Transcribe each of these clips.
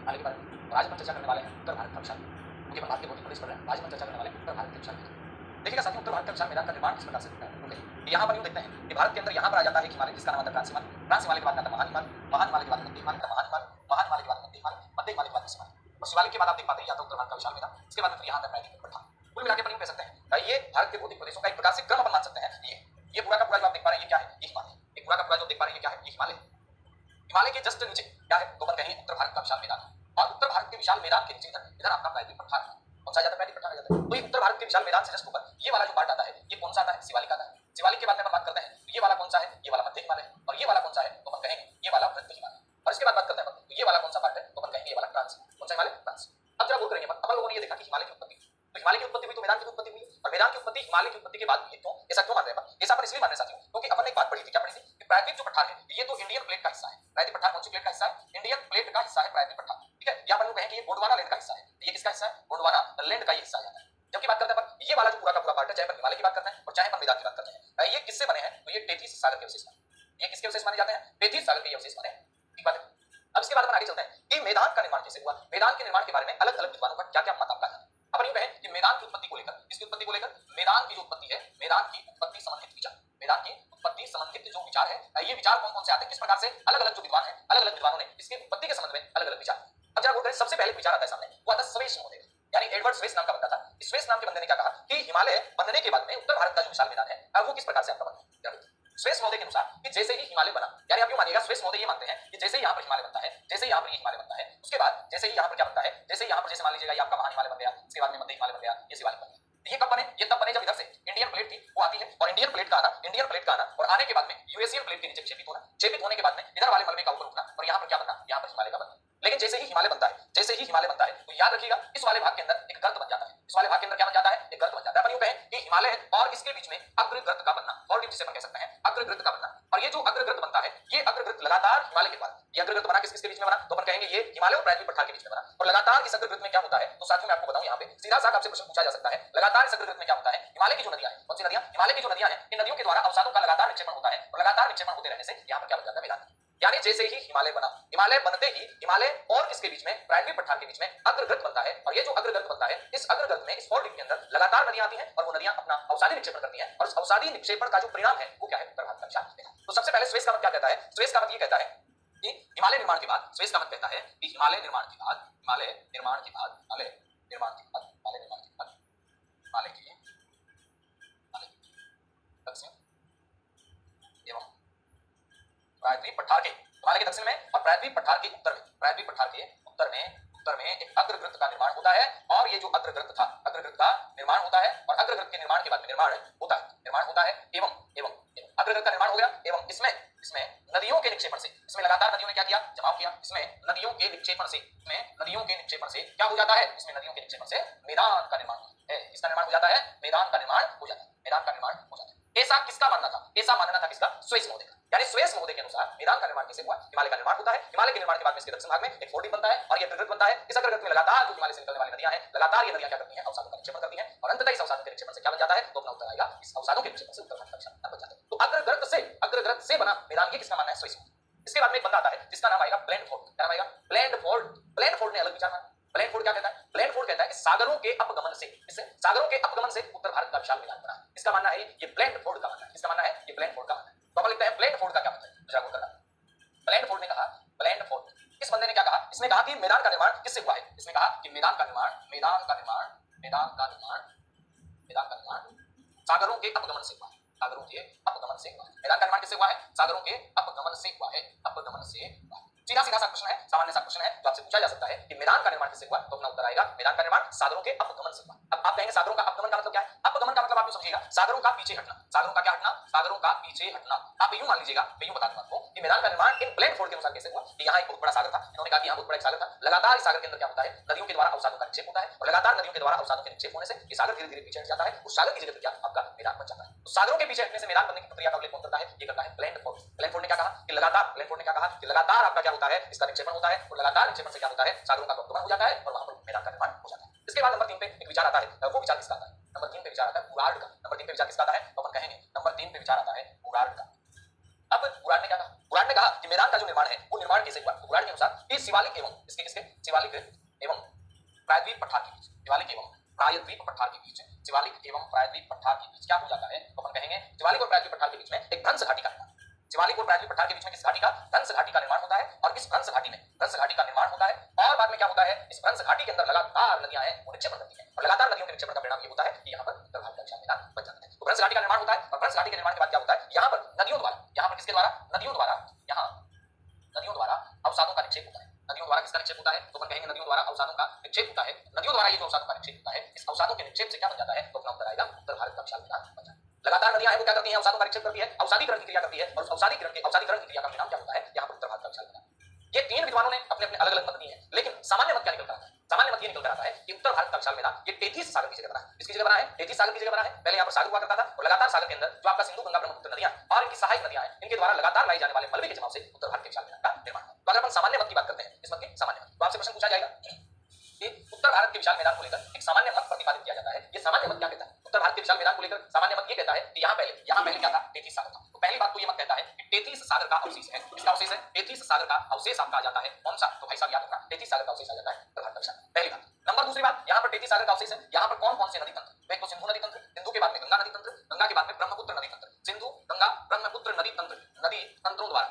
हिमालय के बारे में। और आज हम चर्चा करने वाले हैं उत्तर भारत का विशाल मैदान, क्योंकि अपन भारत के भौतिक प्रदेश पढ़ रहे हैं। आज हम चर्चा करने वाले हैं उत्तर भारत के विशाल मैदान। देखिएगा साथियों, उत्तर भारत का विशाल मैदान का निर्माण किस प्रकार से होता है। ओके, यहाँ पर यूँ देखते हैं कि भारत के अंदर यहाँ पर आ जाता है हिमालय, जिसका नाम आता है ट्रांस हिमालय। ट्रांस हिमालय के बाद आता है महान हिमालय, महान हिमालय के बाद मध्य हिमालय, महान हिमालय, महान हिमालय के बाद मध्य हिमालय, मध्य हिमालय के बाद शिवालिक। और शिवालिक के बाद आप देख पाते हैं या तो उत्तर भारत का विशाल मैदान, इसके बाद फिर यहाँ आता है प्राकृतिक पठार। कुल मिलाकर अपन यूँ कह सकते हैं ये भारत के भौतिक प्रदेशों का एक प्रकार से क्रम अपन मान सकते हैं। ये पूरा का पूरा जो आप देख पा रहे हैं ये क्या है, ये हिमालय। ये पूरा का पूरा जो देख पा रहे हैं ये क्या है, ये हिमालय। हिमालय के जस्ट नीचे क्या है, तो अपन कहेंगे उत्तर भारत का विशाल मैदान। और उत्तर भारत के विशाल मैदान के नीचे इधर आपका प्राकृतिक पठार है। कौन सा जाता है, प्राकृतिक पठार आ जाता है। तो ये उत्तर भारत के विशाल मैदान से जस्ट ऊपर ये वाला जो पार्ट आता है, ये कौन सा आता है, शिवालिक आता है। शिवालिक के बाद में अपन बात करते हैं तो ये वाला कौन सा है, ये वाला मध्य हिमालय है। और ये वाला कौन सा है, तो अपन कहेंगे ये वाला वृत्त हिमालय। और इसके बाद बात करते हैं तो ये वाला कौन सा पार्ट है, तो अपन कहेंगे ये वाला ट्रांस। कौन सा हिमालय, ट्रांस। अब जरा बोल करेंगे अपन लोगों ने ये देखा कि हिमालय की उत्पत्ति, तो हिमालय की उत्पत्ति हुई तो मैदान की उत्पत्ति हुई, और मैदान की उत्पत्ति हिमालय की उत्पत्ति के बाद हुई। क्यों ऐसा क्यों मान रहे हैं अपन, ऐसा पर इसलिए मान रहे साथियों क्योंकि अपन ने एक बात पढ़ी थी, क्या पढ़ी थी कि प्राकृतिक जो पठार है ये तो इंडियन प्लेट का हिस्सा है। प्राकृतिक पठार कौन सी प्लेट का हिस्सा है, इंडियन प्लेट का हिस्सा है प्राकृतिक पठार। ठीक है, या अपन कहें कि ये गोंडवाना लैंड का हिस्सा है। ये किसका हिस्सा है, गोंडवाना लैंड का ये हिस्सा आता है। जबकि बात करते हैं अपन ये वाला जो पूरा का पूरा पार्ट है, चाहे अपन हिमालय की बात करते हैं और चाहे अपन मैदान की बात करते हैं, ये किससे बने हैं, तो ये टेथिस सागर के अवशेष हैं। ये किसके अवशेष माने जाते हैं, टेथिस सागर के अवशेष माने। ठीक बात है। अब इसके बाद अपन आगे चलते हैं कि मैदान का निर्माण कैसे हुआ। मैदान के निर्माण के बारे में अलग अलग विद्वानों का क्या क्या मत आपका है। अपन यूं कहें कि मैदान की उत्पत्ति को लेकर, इसकी उत्पत्ति को लेकर मैदान की जो उत्पत्ति है, मैदान की उत्पत्ति संबंधित विचार, मैदान की उत्पत्ति संबंधित जो विचार है, ये विचार कौन कौन से आते हैं, किस प्रकार से अलग अलग जो विद्वान है, अलग अलग विद्वानों ने इसकी उत्पत्ति के संबंध में अलग अलग विचार। अब जरा बोलते हैं सबसे पहले विचार आता है सामने, वो आता है स्वेस महोदय, यानी एडवर्ड स्वेस नाम का बंदा था। स्वेस नाम के बंदे ने क्या कहा कि हिमालय बनने के बाद में उत्तर भारत का जो विशाल मैदान है वो किस प्रकार से आपका बना। स्वेस महोदय के अनुसार कि जैसे ही हिमालय बना, यानी आप यूं मानिएगा स्वेस महोदय ये मानते हैं कि जैसे ही यहाँ पर हिमालय बनता है, जैसे ही यहाँ पर ये हिमालय बनता है, उसके बाद जैसे ही यहाँ पर क्या बनता है, जैसे ही यहाँ पर जैसे मान लीजिएगा ये आपका महान हिमालय बन गया, इसके बाद में मध्य हिमालय बन गया, ये शिवालिक बन गया। ये कब बने, ये तब बने जब इधर से इंडियन प्लेट थी वो आती है, और इंडियन प्लेट का आना, इंडियन प्लेट का आना और आने के बाद में यूएशियन प्लेट के नीचे क्षेपित होना, क्षेपित होने के बाद में इधर वाले मलबे का ऊपर उठना, और यहाँ पर क्या बनना, यहाँ पर हिमालय का बनना। लेकिन जैसे ही हिमालय बनता है, जैसे ही हिमालय बनता है, तो याद रखिएगा इस वाले भाग के अंदर एक गर्त बन जाता है। इस वाले भाग के अंदर क्या बन जाता है, एक गर्त बन जाता है। अपन यूं कहें कि हिमालय और इसके बीच में अग्रगर्त का बनना, और जिसे अपन कह सकते हैं अग्रगर्त का बनना। और ये जो अग्रगर्त बनता है, ये अग्रगर्त लगातार हिमालय के बाद, ये अग्रगर्त बना किसके बीच में बना, तो अपन कहेंगे ये हिमालय और प्राकृतिक पठार के बीच में बना। और लगातार इस अग्रगर्त में क्या होता है, तो साथियों मैं आपको बताऊं, यहाँ पे सीधा साधा आपसे प्रश्न पूछा जा सकता है, लगातार इस अग्रगर्त में क्या होता है, हिमालय की जो नदियां हैं, कौन सी नदियां, हिमालय की जो नदियां हैं, इन नदियों के द्वारा अवसादों का लगातार निक्षेपण होता है, और लगातार निक्षेपण होते रहने से यहाँ पर क्या बन जाता है, मैदान। यानी जैसे ही हिमालय बना, हिमालय बनते ही हिमालय और इसके बीच में प्राकृतिक पठार के बीच में अग्रगर्त बनता है। और ये जो अग्रगर्त बनता है, इस अग्रगर्त में इस फोल्ड के अंदर लगातार नदियां आती हैं, और वो नदियां अपना अवसादी निक्षेपण करती हैं, और उस अवसादी निक्षेपण का जो परिणाम है वो क्या है, उत्तर भारत का विशाल मैदान। तो सबसे पहले स्वेस का मत क्या कहता है, स्वेस का मत ये कहता है कि हिमालय निर्माण के बाद, स्वेस का मत कहता है कि हिमालय निर्माण के बाद, हिमालय निर्माण के बाद, हिमालय निर्माण के बाद, हिमालय निर्माण के बाद, हिमालय की दक्षिण एवं प्राकृतिक पठार के, हिमालय के दक्षिण में और प्राकृतिक पठार के उत्तर में, प्राकृतिक पठार के उत्तर में एक अग्रगर्त का निर्माण होता है। और ये जो अग्रगर्त था, अग्रगर्त का निर्माण होता है, और अग्रगर्त के निर्माण के बाद में निर्माण होता है एवं अग्रगर्त का निर्माण हो गया, एवं इसमें नदियों के निक्षेपण से, इसमें लगातार नदियों ने क्या किया, जमाव किया, इसमें नदियों के निक्षेपण से, क्या हो जाता है, इसमें नदियों के निक्षेपण से मैदान का निर्माण है। इसका निर्माण हो जाता है, मैदान का निर्माण हो जाता है, मैदान का निर्माण हो जाता है। ऐसा किसका मानना था, ऐसा मानना था किसका, स्वेस महोदय का। यानी स्वेस महोदय के अनुसार मैदान का निर्माण कैसे हुआ, हिमालय का निर्माण होता है, हिमालय के निर्माण के बाद में इसके दक्षिण भाग में एक फोल्डिंग बनता है, और ये अग्रगर्त बनता है। इस अग्रगर्त में लगातार जो हिमालय से निकलने वाली नदियां हैं, लगातार ये नदियां क्या करती हैं, अवसादों का निक्षेपण करती हैं, और अंततः इस अवसादों के निक्षेपण से क्या बन जाता है, तो अपना उत्तर आएगा, इस अवसादों के निक्षेपण से उत्तर भारत का विशाल मैदान बन जाता है। तो अग्रगर्त से बना मैदान, ये किसका मानना है, स्वेस महोदय। इसके बाद में एक बंदा आता है जिसका नाम आएगा प्लेनफोर्ड। क्या नाम आएगा, प्लेनफोर्ड ने अलग विचार माना। प्लेनफोर्ड क्या कहता है, प्लेनफोर्ड कहता है कि सागरों के अपगमन से, इससे सागरों के अपगमन से उत्तर भारत का विशाल मैदान बना। इसका मानना है ये प्लेनफोर्ड का मानना है, इसका मानना है ये प्लेनफोर्ड का मानना है। तो अपन लिखते हैं प्लेनफोर्ड का क्या मतलब है, जागरूक करना। प्लेनफोर्ड ने कहा, प्लेनफोर्ड इस बंदे ने क्या कहा, इसने कहा कि मैदान का निर्माण किससे हुआ है, इसने कहा कि मैदान का निर्माण सागरों के अपगमन से हुआ है, सागरों के अपगमन से हुआ है। मैदान का निर्माण किससे हुआ है, सागरों के अपगमन से हुआ है, अपगमन से हुआ है। सीधा सा प्रश्न है, सामान्य सा प्रश्न है, तो आपसे पूछा जा सकता है कि मैदान का निर्माण किससे हुआ, तो अपना उत्तर आएगा मैदान का निर्माण सागरों के अपगमन से हुआ। अब आप कहेंगे सागरों का अपगमन का मतलब क्या है, अपगमन का मतलब आप समझिएगा सागरों का पीछे हटना, सागरों का क्या हटना, सागरों का पीछे हटना। आप यूं मान लीजिएगा, मैं यूं बता दूं आपको कि मैदान का निर्माण इन प्लेनफोर्ड के अनुसार कैसे हुआ कि यहाँ एक बहुत बड़ा सागर था, इन्होंने कहा कि यहाँ बहुत बड़ा एक सागर था, लगातार इस सागर के अंदर क्या होता है, नदियों के द्वारा अवसादों का निक्षेप होता है, और लगातार नदियों के द्वारा अवसादों के निक्षेप होने से ये सागर धीरे धीरे पीछे हट जाता है, उस सागर की जगह क्या आपका मैदान बन जाता है। तो सागरों के पीछे हटने से मैदान बनने की प्रक्रिया का उल्लेख कौन करता है, ये करता है प्लेनफोर्ड। प्लेनफोर्ड ने क्या कहा कि लगातार आपका क्या होता है, इसका निक्षेपण होता है, और लगातार निक्षेपण से क्या होता है, सागरों का अपगमन हो जाता है, और वहां पर मैदान का निर्माण हो जाता है। इसके बाद नंबर 3 पे एक विचार आता है, वो विचार किसका आता है, नंबर 3 पे विचार आता है बुरार्ड का। नंबर 3 पे विचार किसका आता है, तो अपन कहेंगे नंबर 3 पे विचार आता है बुरार्ड का। अब बुराड़ ने क्या कहा? बुराड़ ने कहा कि मैदान का जो निर्माण है वो निर्माण कैसे हुआ? बुराड़ के अनुसार इस शिवालिक एवं इसके शिवालिक एवं प्रायद्वीप पठार के बीच, शिवालिक एवं प्रायद्वीप पठार के बीच, शिवालिक एवं प्रायद्वीप पठार के बीच क्या हो जाता है? तो अपन कहेंगे शिवालिक और प्रायद्वीप पठार के बीच में एक भ्रंश घाटी का निर्माण। शिवालिक और प्रायद्वीप पठार के बीच में किस घाटी का? भ्रंश घाटी का निर्माण होता है और इस भ्रंश घाटी में भ्रंश घाटी का निर्माण होता है और बाद में क्या होता है? इस भ्रंश घाटी के अंदर लगातार नदियां हैं वो निक्षेपण करती हैं और लगातार नदियों के निक्षेपण का परिणाम ये होता है कि यहाँ पर उत्तर भारत का विशाल मैदान बन जाता है। तो भ्रंश घाटी का निर्माण होता है और भ्रंश घाटी के निर्माण के बाद क्या होता है? यहाँ पर नदियों द्वारा, यहाँ पर किसके द्वारा? नदियों द्वारा, यहाँ नदियों द्वारा अवसादों का निक्षेप होता है। नदियों द्वारा किसका निक्षेप होता है? तो अपन कहेंगे नदियों द्वारा अवसादों का निक्षेप होता है। नदियों द्वारा ये जो अवसादों का निक्षेप होता है, इस अवसादों के निक्षेप से क्या बन जाता है? तो अपना उत्तर आएगा उत्तर भारत का विशाल मैदान बन जाता है। लगातार नदियां हैं वो क्या करती हैं? अवसादों का निक्षेप करती है, अवसादीकरण की क्रिया करती है और उस अवसादीकरण की क्रिया का परिणाम क्या होता है? यहाँ पर उत्तर भारत का विशाल मैदान। ये तीन विद्वानों ने अपने अपने अलग अलग मत दिए हैं, लेकिन सामान्य मत क्या निकल कर आता है? सामान्य मत ये निकल कर आता है कि उत्तर भारत का विशाल मैदान ये तेथीस सागर की जगह बना है। इसकी जगह बना है, तेथीस सागर की जगह बना है। पहले यहाँ पर सागर हुआ करता था और लगातार सागर के अंदर जो आपका सिंधु गंगा ब्रह्मपुत्र नदियां और इनकी सहायक नदियां हैं, इनके द्वारा लगातार लाई जाने वाले मलबे के जमाव से उत्तर भारत के विशाल मैदान का निर्माण हुआ। तो अगर हम सामान्य मत की बात करते हैं, इस मत की सामान्य मत, तो आपसे प्रश्न पूछा जाएगा कि उत्तर भारत के विशाल मैदान को लेकर एक सामान्य मत प्रतिपादित किया जाता है। ये सामान्य मत क्या कहता है? उत्तर भारत के विशाल मैदान को लेकर सामान्य मत ये कहता है कि यहाँ पहले क्या था? तेथीस सागर था। तो पहली बात तो ये मत कहता है कि तेथीस सागर का अवशेष है। इसका अवशेष है तेथीस सागर का अवशेष आपका आ जाता है कौन सा? तो भाई साहब याद रखना, तेथीस सागर का अवशेष आ जाता है उत्तर भारत का विशाल। पहली बात। नंबर दूसरी बात, यहाँ पर तेथीस सागर का अवशेष है, यहाँ पर कौन कौन से नदी तंत्र? तो एक तो सिंधु नदी तंत्र, सिंधु के बाद में गंगा नदी तंत्र, गंगा के बाद में ब्रह्मपुत्र नदी तंत्र, सिंधु गंगा ब्रह्मपुत्र नदी तंत्र, नदी तंत्र द्वारा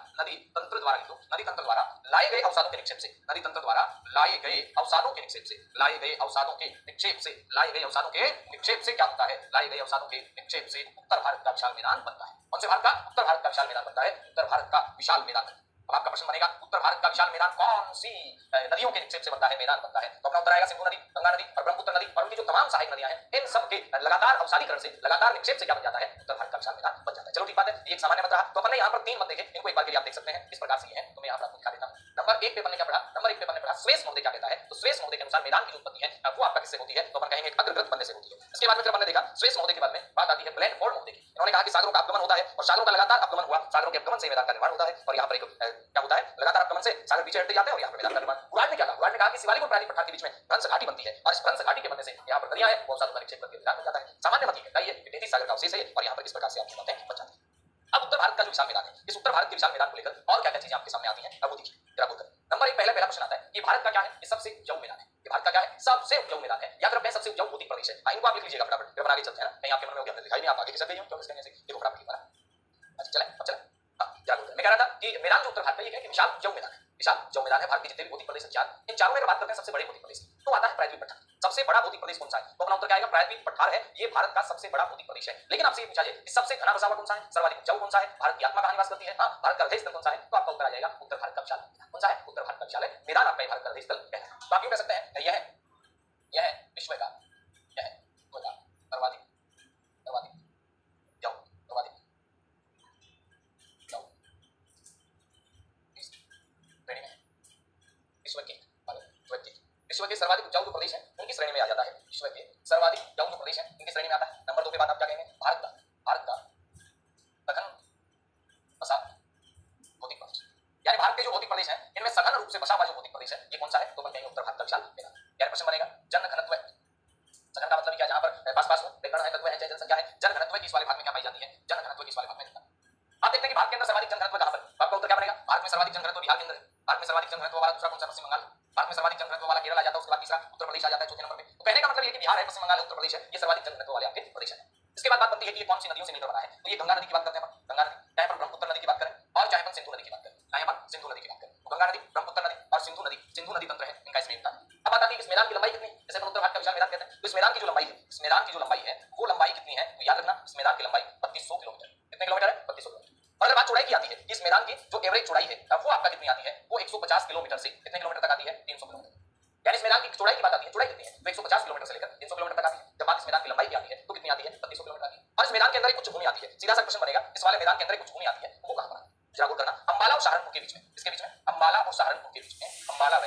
लाए गए अवसादों के निक्षेप से, नदी तंत्र द्वारा लाए गए अवसादों के निक्षेप से, लाए गए अवसादों के निक्षेप से, लाए गए अवसादों के निक्षेप से क्या होता है? लाए गए अवसादों के निक्षेप से उत्तर भारत का विशाल मैदान बनता है। कौन से भारत का? उत्तर भारत का विशाल मैदान बनता है, उत्तर भारत का विशाल मैदान। अब आपका प्रश्न बनेगा उत्तर भारत का विशाल मैदान कौन सी नदियों के निक्षेप से बनता है, मैदान बनता है? तो अपना उत्तर आएगा सिंधु नदी, गंगा नदी और ब्रह्मपुत्र नदी और उनकी जो तमाम सहायक नदियां हैं, इन सब के लगातार अवसादीकरण से, लगातार निक्षेप से क्या बन जाता है? उत्तर भारत का विशाल मैदान बन जाता है। चलो ठीक बात है, ये एक सामान्य मत रहा। तो अपन ने यहाँ पर तीन मत देखे, इनको एक बार के लिए आप देख सकते हैं, इस प्रकार से ये है। तो मैं यहाँ पर आपको दिखा देता हूँ। नंबर एक पेपर ने क्या पढ़ा? नंबर एक पेपर ने पढ़ा स्वेस महोदय क्या कहता है? तो स्वेस महोदय के अनुसार मैदान की जो उत्पत्ति है वो आपका किससे होती है? तो अपन कहेंगे एक अग्रग्रथ बनने से होती है। इसके बाद में फिर अपन ने देखा स्वेस महोदय के बाद में बात आती है ब्लैनफोर्ड महोदय की। इन्होंने कहा कि सागरों का अपगमन होता है और सागरों का लगातार अपगमन हुआ, सागरों के अपगमन से मैदान का निर्माण होता है और यहाँ पर एक क्या होता है? लगातार अपगमन से सागर पीछे हटते जाते हैं और यहाँ पर मैदान का निर्माण। बुराड़ ने क्या कहा? बुराड़ ने कहा कि शिवालिक और प्रायद्वीप पठार के बीच में भ्रंश घाटी बनती है और इस भ्रंश घाटी के बनने से यहाँ पर नदियां हैं वो अवसादों का निक्षेप करके मैदान बन जाता है। सामान्य मत ये कहता है कि तेथीस सागर का अवशेष है और यहाँ पर इस प्रकार से आपकी बातें बन जाती है। अब उत्तर भारत का जो विशाल मैदान है, इस उत्तर भारत के विशाल मैदान को लेकर और क्या क्या चीजें आपके सामने आती हैं, अब वो देखिए जरा बोलकर। नंबर एक पहला प्रश्न आता है कि भारत का क्या है? ये सबसे उपजाऊ मैदान है। ये भारत का क्या है? सबसे उपजाऊ मैदान है, या फिर अपने सबसे उपजाऊ भौतिक प्रदेश है। इनको आप लिख लीजिएगा फटाफट, फिर अपन आगे चलते हैं ना, कहीं आपके मन में हो गया दिखाई नहीं, आप आगे खिसक गए हो क्यों? इसके देखो फटाफट लिख रहा। अच्छा चले अब चले, जरा बोलकर मैं कह रहा था कि मैदान जो उत्तर भारत का ये है कि विशाल उपजाऊ मैदान है, विशाल उपजाऊ मैदान है। भारत के जितने भी भौतिक प्रदेश हैं चार, इन चारों में बात करते हैं सबसे बड़े भौतिक प्रदेश की, तो आता है प्रायद्वीप पठार। सबसे बड़ा भौतिक प्रदेश कौन सा है? तो अपना उत्तर क्या आएगा? प्रायद्वीप पठार है, ये भारत का सबसे बड़ा भौतिक प्रदेश है। लेकिन आपसे ये पूछा जाए कि सबसे घना बसा हुआ कौन सा है, सर्वाधिक उपजाऊ कौन सा है, भारत की आत्मा कहाँ निवास करती है, भारत का हृदय स्थल कौन सा है? तो आपका उत्तर आ जाएगा उत्तर भारत का विशाल मैदान। कौन सा है? उत्तर भारत का विशाल मैदान आपका भारत का हृदय स्थल है। तो आप यूं कह सकते हैं यह है विश्व का, यह है सर्वाधिक सर्वाधिक जाओ सर्वाधिक जाओ श्रेणी में विश्व के सर्वाधिक उपजाऊ जो प्रदेश है उनकी श्रेणी में आ जाता है। विश्व के सर्वाधिक उपजाऊ जो प्रदेश है उनकी श्रेणी में आता है। नंबर दो के बाद आप क्या कहेंगे? भारत का सघन बसा भौतिक प्रदेश, यानी भारत के जो भौतिक प्रदेश है इनमें सघन रूप से बसा हुआ जो भौतिक प्रदेश है ये कौन सा है? तो कहेंगे उत्तर भारत का विशाल मैदान। यानी प्रश्न बनेगा जन घनत्व, सघन का मतलब क्या? जहां पर पास हो विकर्ण है, तत्व है, जनसंख्या है, जन घनत्व किस वाले भाग में क्या पाई जाती है? जन घनत्व किस वाले भाग में मिलता है? आप देखते हैं कि भारत के अंदर सर्वाधिक जन घनत्व कहां पर? आपका उत्तर क्या बनेगा? भारत में सर्वाधिक जन घनत्व बिहार के अंदर है। भारत में सर्वाधिक जन घनत्व वाला दूसरा कौन सा? पश्चिम बंगाल। भारत में सर्वाधिक जन घनत्व वाला केरल आ जाता है, उसके बाद तीसरा उत्तर प्रदेश आ जाता है चौथे नंबर पे। तो कहने का मतलब ये कि बिहार है, पश्चिम बंगाल है, उत्तर प्रदेश है, ये सर्वाधिक जन घनत्व वाले आपके प्रदेश है। इसके बाद बात बनती है कि ये कौन सी नदियों से मिलकर बना है? तो ये गंगा नदी की बात करते हैं अपन, गंगा नदी, चाहे अपन ब्रह्मपुत्र नदी की बात करें और चाहे अपन सिंधु नदी की बात करें, चाहे अपन सिंधु नदी की बात करें, तो गंगा नदी, ब्रह्मपुत्र नदी और सिंधु नदी तंत्र है, इनका इसमें योगदान है। अब बात आती है इस मैदान की लंबाई कितनी? जैसे अपन उत्तर भारत का विशाल मैदान कहते हैं, तो इस मैदान की जो लंबाई है, इस मैदान की जो लंबाई है वो लंबाई कितनी है? तो याद रखना इस मैदान की लंबाई 3200 किलोमीटर। कितने किलोमीटर है? 3200 किलोमीटर। और अगर बात चौड़ाई की आती है कि इस मैदान की जो एवरेज चौड़ाई है वो आपका कितनी आती है? वो 150 किलोमीटर से कितने किलोमीटर तक आती है? 300 किलोमीटर। यानी इस मैदान की चौड़ाई की बात आती है, चौड़ाई कितनी है? तो 150 किलोमीटर से लेकर 300 किलोमीटर तक आती है। जब बात इस मैदान की लंबाई की आती है तो कितनी आती है? 3200 किलोमीटर आती है। और इस मैदान के अंदर कुछ भूमि आती है। सीधा सा क्वेश्चन बनेगा इस वाले मैदान के अंदर कुछ भूमि आती है वो कहां पर? जरा गौर करना, अंबाला और सहारनपुर के बीच में, इसके बीच में अंबाला और सहारनपुर के बीच में, अंबाला व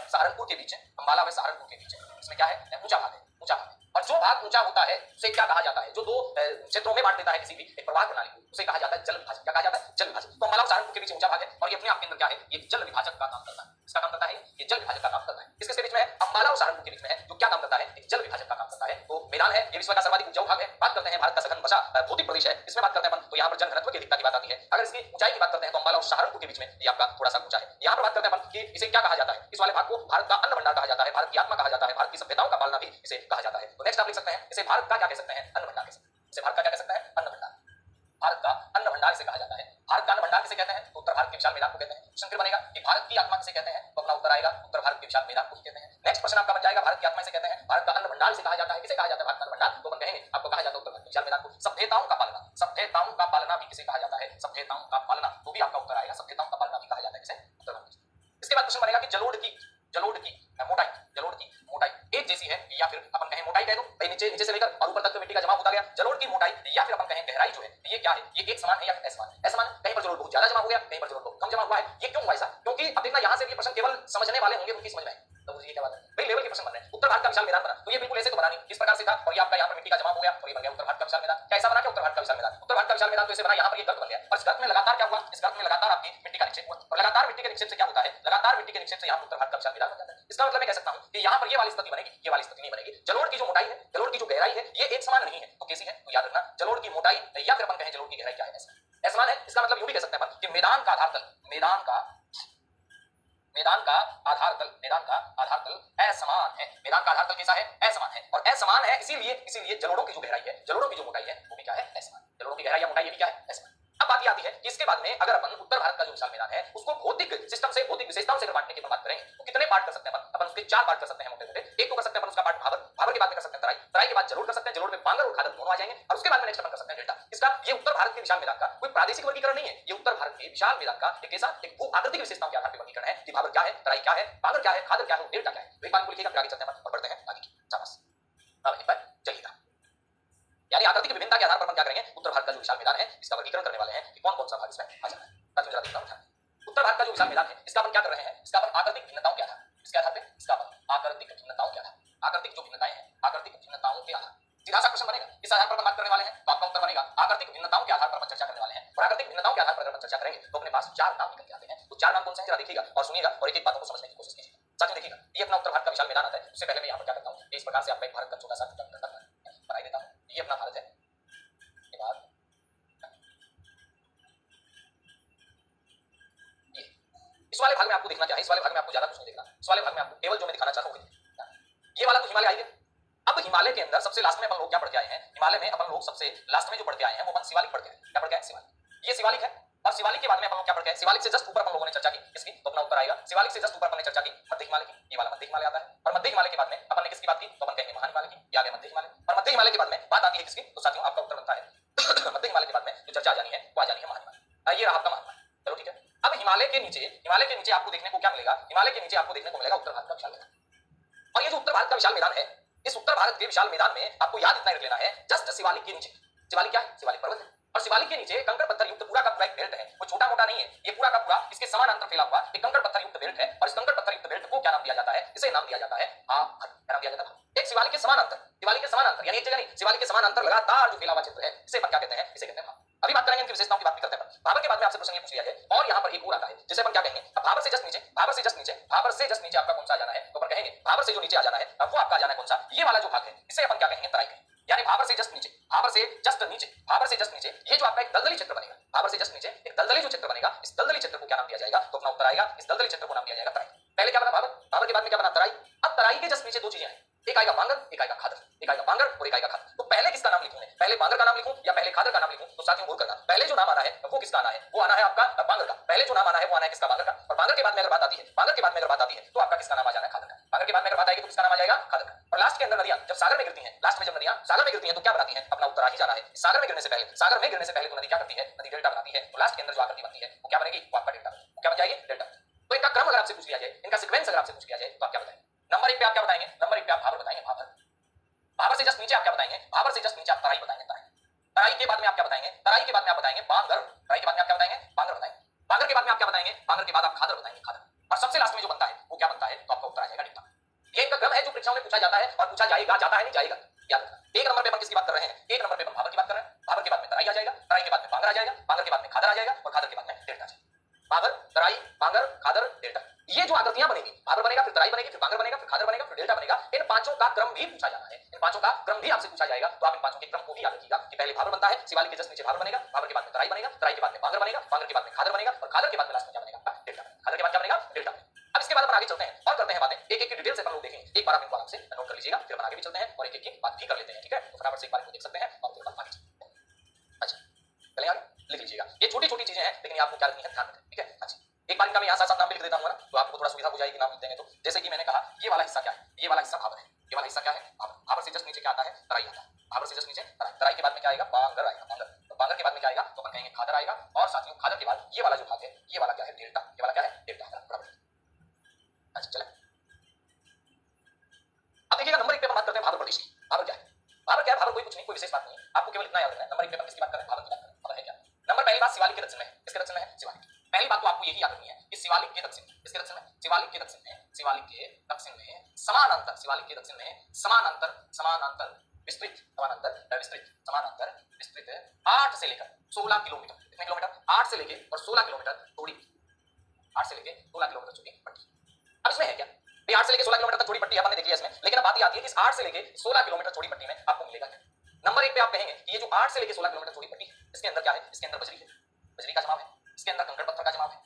सहारनपुर के बीच है, अंबाला व सहारनपुर के बीच है। इसमें क्या है? ऊंचा भाग है, ऊंचा भाग है। और जो भाग ऊंचा होता है उसे क्या कहा जाता है? जो दो क्षेत्रों में बांट देता है किसी भी एक प्रवाह प्रणाली को, उसे कहा जाता है जल विभाजक। क्या कहा जाता है? जल विभाजक। तो अंबाला और सहारनपुर के बीच ऊंचा भाग है और ये अपने आप के अंदर क्या है? ये जल विभाजक का काम करता है। इसका काम करता है, ये जल विभाजक का काम करता है। इसके बीच में अंबाला और सहारनपुर के बीच में है, जो क्या काम करता है, एक जल विभाजन का काम करता है। तो मैदान है, ये विश्व का सर्वाधिक उपजाऊ भाग है। बात करते हैं भारत का सघन बसा भौतिक प्रदेश है, इसमें बात करते हैं अपन, तो यहाँ पर जनघनत्व की अधिकता की बात आती है। अगर इसकी ऊंचाई की बात करते हैं तो अंबाला और सहारनपुर के बीच में ये आपका थोड़ा सा ऊंचा है। यहाँ पर बात करते हैं अपन कि इसे क्या कहा जाता है, इस वाले भाग को भारत का अन्न भंडार कहा जाता है, भारत की आत्मा कहा जाता है, भारत की सभ्यताओं का पालना भी इसे कहा जाता है। तो नेक्स्ट आप लिख सकते हैं, इसे भारत का क्या कह सकते हैं, अन्न भंडार कह सकते हैं। इसे भारत का क्या कह सकते हैं, अन्न भंडार। भारत का अन्न भंडार इसे कहा जाता है। भारत का अन्न भंडार किसे कहते हैं, तो उत्तर भारत के विशाल मैदान को कहते हैं। क्वेश्चन फिर बनेगा कि भारत की आत्मा किसे कहते हैं, तो अपना उत्तर आएगा उत्तर भारत के विशाल मैदान को कहते हैं। नेक्स्ट क्वेश्चन आपका बन जाएगा, भारत की आत्मा इसे कहते हैं, भारत का अन्न भंडार इसे कहा जाता है, किसे कहा जाता है, भारत का अन्न भंडार, तो अपन कहेंगे आपको कहा जाता है उत्तर भारत के विशाल मैदान को। सभ्यताओं का पालना, सभ्यताओं का पालना भी किसे कहा जाता है, सभ्यताओं का पालना, तो भी आपका उत्तर आएगा, सभ्यताओं का पालना भी कहा जाता है किसे, उत्तर भारत। इसके बाद क्वेश्चन बनेगा कि जलोढ़ की मोटाई, जलोढ़ की मोटाई एक जैसी है या फिर अपन कहें मोटाई कह दो भाई, नीचे से लेकर और ऊपर तक तो मिट्टी का जमा होता गया। जलोढ़ की मोटाई या फिर अपन कहें गहराई जो है, ये क्या है, ये एक समान है या फिर असमान है। असमान है, कहीं पर जलोढ़ बहुत ज्यादा जमा हो गया, कहीं पर जलोढ़ बहुत कम जमा हुआ है। ये क्यों हुआ ऐसा, क्योंकि अब देखना यहाँ से भी प्रश्न केवल समझने वाले होंगे उनकी समझ में, तो ये क्या बात है भाई, लेवल के प्रश्न बन रहे हैं। उत्तर भारत का विशाल मैदान बना, तो ये बिल्कुल ऐसे तो बना नहीं, किस प्रकार से था, और ये आपका यहाँ पर मिट्टी का जमा हो गया और ये बन गया उत्तर भारत का विशाल मैदान। कैसा बना, क्या उत्तर भारत का विशाल मैदान, उत्तर भारत का विशाल मैदान तो ऐसे बना, यहाँ पर ये गर्त बन गया और इस गर्त में लगातार क्या हुआ, इस गर्त में लगातार आपकी मिट्टी का निक्षेप हुआ और लगातार मिट्टी के निक्षेप से क्या होता है, लगातार मिट्टी के निक्षेप से यहाँ उत्तर भारत का विशाल मैदान बन जाता है। इसका मतलब मैं कह सकता हूँ कि यहाँ पर ये वाली स्थिति बनेगी, ये वाली स्थिति नहीं बनेगी। जलोढ़ की जो मोटाई है, जलोढ़ की जो गहराई है, ये एक समान नहीं है, तो कैसी है, तो याद रखना जलोढ़ की मोटाई या फिर अपन कहें जलोढ़ की गहराई क्या है, असमान है। इसका मतलब यूं भी कह सकते हैं कि मैदान का आधार तल, मैदान का आधार तल असमान है। मैदान का आधार तल कैसा है, असमान है, और असमान है इसीलिए जलोढ़ों की जो गहराई है, जलोढ़ों की जो मोटाई है, वो भी क्या है, असमान। जलोढ़ों की गहराई या मोटाई ये भी क्या है, असमान। अब बात ये आती है कि इसके बाद में अगर अपन उत्तर भारत का जो विशाल मैदान है उसको भौतिक सिस्टम से, भौतिक विशेषताओं से बांटने की बात करेंगे तो कितने पार्ट कर सकते हैं अपन उसके 4 पार्ट कर सकते हैं मोटे मोटे। एक तो कर सकते हैं अपन उसका पार्ट भाबर के बाद में कर सकते हैं तराई के बाद जलोढ़ कर सकते हैं, जलोढ़ में बांगर और खादर दोनों आ जाएंगे, और उसके बाद में नेक्स्ट अपन कर सकते हैं डेल्टा। इसका ये उत्तर भारत के विशाल मैदान का कोई प्रादेशिक वर्गीकरण नहीं है, ये उत्तर भारत के विशाल मैदान का एक ऐसा एक भू आकृतिक विशेषताओं के आधार पर वर्गीकरण है कि भाबर क्या है, तराई क्या है, बांगर क्या है, खादर क्या है, डेल्टा क्या है। तो एक बात को लिखिएगा, आगे चलते हैं और बढ़ते हैं आगे की। शाबाश, अब इन पर चलिएगा, यानी आकृति की विभिन्नता के आधार पर हम क्या करेंगे, उत्तर भारत का जो विशाल मैदान है इसका वर्गीकरण करने वाले हैं कि कौन कौन सा भाग इसमें आ जाता है। जरा देखता हूं, उत्तर भारत का जो विशाल मैदान है इसका अपन क्या कर रहे हैं, इसका अपन आकृतिक भिन्नताओं के आधार, इसके आधार पे इसका अपन आकृतिक भिन्नताओं के आधार, आकृतिक जो भिन्नताएं हैं, आकृतिक भिन्नताओं के आधार, सीधा सा क्वेश्चन बनेगा, इस आधार पर अपन बात करने वाले हैं, तो आपका उत्तर बनेगा आकृतिक भिन्नताओं के आधार पर अपन चर्चा करने वाले हैं। और आकृतिक भिन्नताओं के आधार पर अगर अपन चर्चा करेंगे तो अपने पास 4 नाम निकल के आते हैं। तो 4 नाम कौन से हैं, जरा देखिएगा और सुनिएगा और एक एक बातों को समझने की कोशिश कीजिएगा। साथियों देखिएगा, ये अपना उत्तर भारत का विशाल मैदान आता है। उससे पहले मैं यहाँ पर क्या करता हूँ, इस प्रकार से आपका एक भारत का छोटा सा बनाई देता हूँ। ये अपना भारत है, ये भारत, इस वाले भाग में आपको देखना क्या है, इस वाले भाग में आपको ज्यादा कुछ नहीं देखना, इस वाले भाग में आपको केवल जो मैं दिखाना चाहता हूँ ये वाला तो हिमालय आएंगे। अब हिमालय के अंदर सबसे लास्ट में अपन लोग क्या पढ़ के आए हैं, हिमालय में अपन लोग सबसे लास्ट में जो पढ़ के आए हैं वो अपन शिवालिक पढ़ के आए। क्या पढ़ के आए, शिवालिक। ये शिवालिक है, और शिवालिक के बाद में अपन लोग क्या पढ़ के आए, शिवालिक से जस्ट ऊपर अपन लोगों ने चर्चा की इसकी, तो अपना उत्तर आएगा शिवालिक से जस्ट ऊपर अपन ने चर्चा की मध्य हिमालय की, ये वाला मध्य हिमालय आता है। और मध्य हिमालय के बाद में अपन ने किसकी बात की, तो अपन कहेंगे महान हिमालय की, ये आ गया मध्य हिमालय। और मध्य हिमालय के बाद में बात आती है किसकी, तो साथियों आपका उत्तर बनता है मध्य हिमालय के बाद में जो चर्चा आ जानी है वो आ जानी है महान हिमालय। ये रहा आपका महान हिमालय, चलो ठीक है। अब हिमालय के नीचे आपको देखने को क्या मिलेगा, हिमालय के नीचे आपको देखने को मिलेगा उत्तर भारत का विशाल मैदान। और ये जो उत्तर भारत का विशाल मैदान है, इस उत्तर भारत के विशाल मैदान में आपको याद इतना रख लेना है, जस्ट शिवालिक के नीचे, शिवालिक क्या है, शिवालिक पर्वत है, और शिवालिक के नीचे कंकड़ पत्थर युक्त पूरा का पूरा एक बेल्ट है, वो छोटा मोटा नहीं है, ये पूरा का पूरा इसके समानांतर फैला हुआ एक कंकड़ पत्थर युक्त बेल्ट है। और इस कंकड़ पत्थर युक्त बेल्ट को क्या नाम दिया जाता है, इसे नाम दिया जाता है आभर। क्या नाम दिया जाता है, एक शिवालिक के समानांतर यानी एक जगह नहीं, शिवालिक के समानांतर लगातार जो फैला हुआ क्षेत्र है इसे अपन क्या कहते हैं, इसे कहते हैं भाबर। अभी बात करेंगे इनकी विशेषताओं की बात भी करते हैं। भाबर के बाद में आपसे प्रश्न ये पूछ लिया जाए और यहाँ पर एक और आता है जिसे अपन क्या कहेंगे, भाबर से जस्ट नीचे, भाबर से जस्ट नीचे आपका कौन सा आ जाना है, तो अपन कहेंगे भाबर से जो नीचे आ जाना है वो आपका आ जाना है कौन सा, ये वाला जो भाग है इसे अपन क्या कहेंगे, तराई कहेंगे। यानी भाबर से जस्ट नीचे, ये जो आपका एक दलदली क्षेत्र बनेगा, भाबर से जस्ट नीचे एक दलदली जो क्षेत्र बनेगा, इस दलदली क्षेत्र को क्या नाम दिया जाएगा, तो अपना उत्तर आएगा इस दलदली क्षेत्र को नाम दिया जाएगा तराई। पहले क्या बना भाबर, भाबर के बाद में क्या बना तराई। अब तराई के जस्ट नीचे 2 चीजें हैं, एक आएगा बांगर, एक आएगा खादर, एक आएगा बांगर और एक आएगा खादर। तो पहले किसका नाम लिखूं मैं, पहले बांगर का नाम लिखूं या पहले खादर का नाम लिखूं, तो साथियों भूल करना, पहले जो नाम आना है वो किसका आना है, वो आना है आपका बांगर का। पहले जो नाम आना है वो आना है किसका, बांगर का। और बांगर के बाद में अगर बात आती है, तो आपका किसका नाम आ जाना है, खादर का। बांगर के बाद में अगर बात आएगी तो किसका नाम आ जाएगा, खादर का। और लास्ट के अंदर नदियां जब सागर में गिरती हैं, लास्ट में जब नदियां सागर में गिरती हैं तो क्या बनाती हैं, अपना उत्तर आ ही जाना है। सागर में गिरने से पहले तो नदी क्या करती है, नदी डेल्टा बनाती है। तो लास्ट के अंदर जो आकृति बनती है वो क्या बनेगी, वो आपका डेल्टा, क्या बन जाएगी, डेल्टा। तो इनका क्रम अगर आपसे पूछ लिया जाए, इनका सीक्वेंस अगर आपसे पूछ लिया जाए तो आप क्या बताएंगे। नंबर 1 पे आप क्या बताएंगे, नंबर 1 पे आप भाबर बताएंगे, भाबर। भाबर से जस्ट नीचे आप क्या बताएंगे, भाबर से जस्ट नीचे आप तराई बताएंगे, तराई। तराई के बाद में आप क्या बताएंगे, तराई के बाद में आप बताएंगे बांगर, तराई के बाद में आप क्या बताएंगे, बांगर बताएंगे। बांगर के बाद में आप क्या बताएंगे, बांगर के बाद आप खादर बताएंगे, खादर। और सबसे लास्ट में जो बनता है वो क्या बनता है, तो आपका उत्तर आ जाएगा डेल्टा। ये इनका क्रम है जो परीक्षाओं में पूछा जाता है और पूछा जाएगा, जाता है नहीं जाएगा, याद रखना। 1 नंबर पे अपन किसकी बात कर रहे हैं, 1 नंबर पे अपन भाबर की बात कर रहे हैं, भाबर के बाद में तराई आ जाएगा, तराई के बाद में बांगर आ जाएगा, बांगर के बाद में खादर आ जाएगा और खादर के बाद में डेल्टा आ जाएगा। भाबर, तराई, बांगर, खादर, डेल्टा। ये जो आकृतियां बनेगी, भाबर बनेगा, फिर तराई बनेगी, फिर बांगर बनेगा, फिर खादर बनेगा, फिर डेल्टा बनेगा। इन पांचों का क्रम भी पूछा जाना है, इन पांचों का क्रम भी आपसे पूछा जाएगा। तो आप इन पांचों के क्रम को भी याद रखिएगा कि पहले भाबर बनता है, शिवालिक के जस्ट नीचे भाबर बनेगा, भाबर के बाद में तराई बनेगा, तराई के बाद में बांगर बनेगा, बांगर के बाद में खादर बनेगा, और खादर के बाद में लास्ट में क्या बनेगा? डेल्टा। खादर के बाद क्या बनेगा? डेल्टा। अब इसके बाद अपन आगे चलते हैं और करते हैं बातें, एक एक की डिटेल से अपन लोग देखेंगे। एक बार आप इनको आराम से नोट कर लीजिएगा, फिर अपन आगे भी चलते हैं और एक एक की बात भी कर लेते हैं, ठीक है? तो फटाफट से एक बार इनको देख सकते हैं और फिर अपन आगे चलते हैं। अच्छा, चलिए आगे लिख लीजिएगा। ये छोटी छोटी चीजें हैं लेकिन ये आपको क्या रखनी है, ध्यान रखें, ठीक है? अच्छा, एक बार इनका मैं यहाँ साथ साथ नाम भी लिख देता हूँ ना, तो आपको थोड़ा सुविधा हो जाएगी नाम लिख देंगे तो। जैसे कि मैंने कहा ये वाला हिस्सा क्या है? ये वाला हिस्सा भाबर है। ये वाला हिस्सा क्या है? भाबर। भाबर से जस्ट नीचे क्या आता है? तराई आता है। भाबर से जस्ट नीचे तराई। तराई के बाद में क्या आएगा? बांगर आएगा, बांगर। तो बांगर के बाद में क्या आएगा? तो अपन कहेंगे खादर आएगा। और साथियों खादर के बाद ये वाला जो भाग है, ये वाला क्या है? डेल्टा। ये वाला क्या है? डेल्टा। बराबर। अच्छा चले, अब देखिएगा नंबर 1 पे हम बात करते हैं भाबर प्रदेश की। भाबर क्या है? भाबर क्या है? भाबर कोई कुछ नहीं, कोई विशेष बात नहीं है, आपको केवल इतना याद रखना है। नंबर 1 पे हम किसकी बात कर रहे हैं? भाबर की बात कर रहे हैं। भाबर है क्या? नंबर पहली बात शिवालिक के दक्षिण में है। किसके दक्षिण में है? शिवालिक। पहली बात तो आपको यही याद रखनी है कि शिवालिक के दक्षिण में, किसके दक्षिण में? शिवालिक के दक्षिण में, शिवालिक के दक्षिण में समानांतर, शिवालिक के दक्षिण में समानांतर, समानांतर विस्तृत, समानांतर विस्तृत, समानांतर विस्तृत 8 से लेकर 16 किलोमीटर। कितने किलोमीटर? 8 से लेकर और 16 किलोमीटर चौड़ी, 8 से लेकर 16 किलोमीटर चौड़ी पट्टी। अब इसमें है क्या? 8 से लेकर 16 किलोमीटर तक चौड़ी पट्टी आपने देख लिया इसमें, लेकिन अब बात ये आती है कि इस 8 से लेकर 16 किलोमीटर चौड़ी पट्टी में आपको मिलेगा क्या? नंबर 1 पे आप कहेंगे कि ये जो 8 से लेकर 16 किलोमीटर चौड़ी पट्टी है, इसके अंदर क्या है? इसके अंदर बजरी है, बजरी का जमाव है, इसके अंदर कंकड़ पत्थर का जमाव है,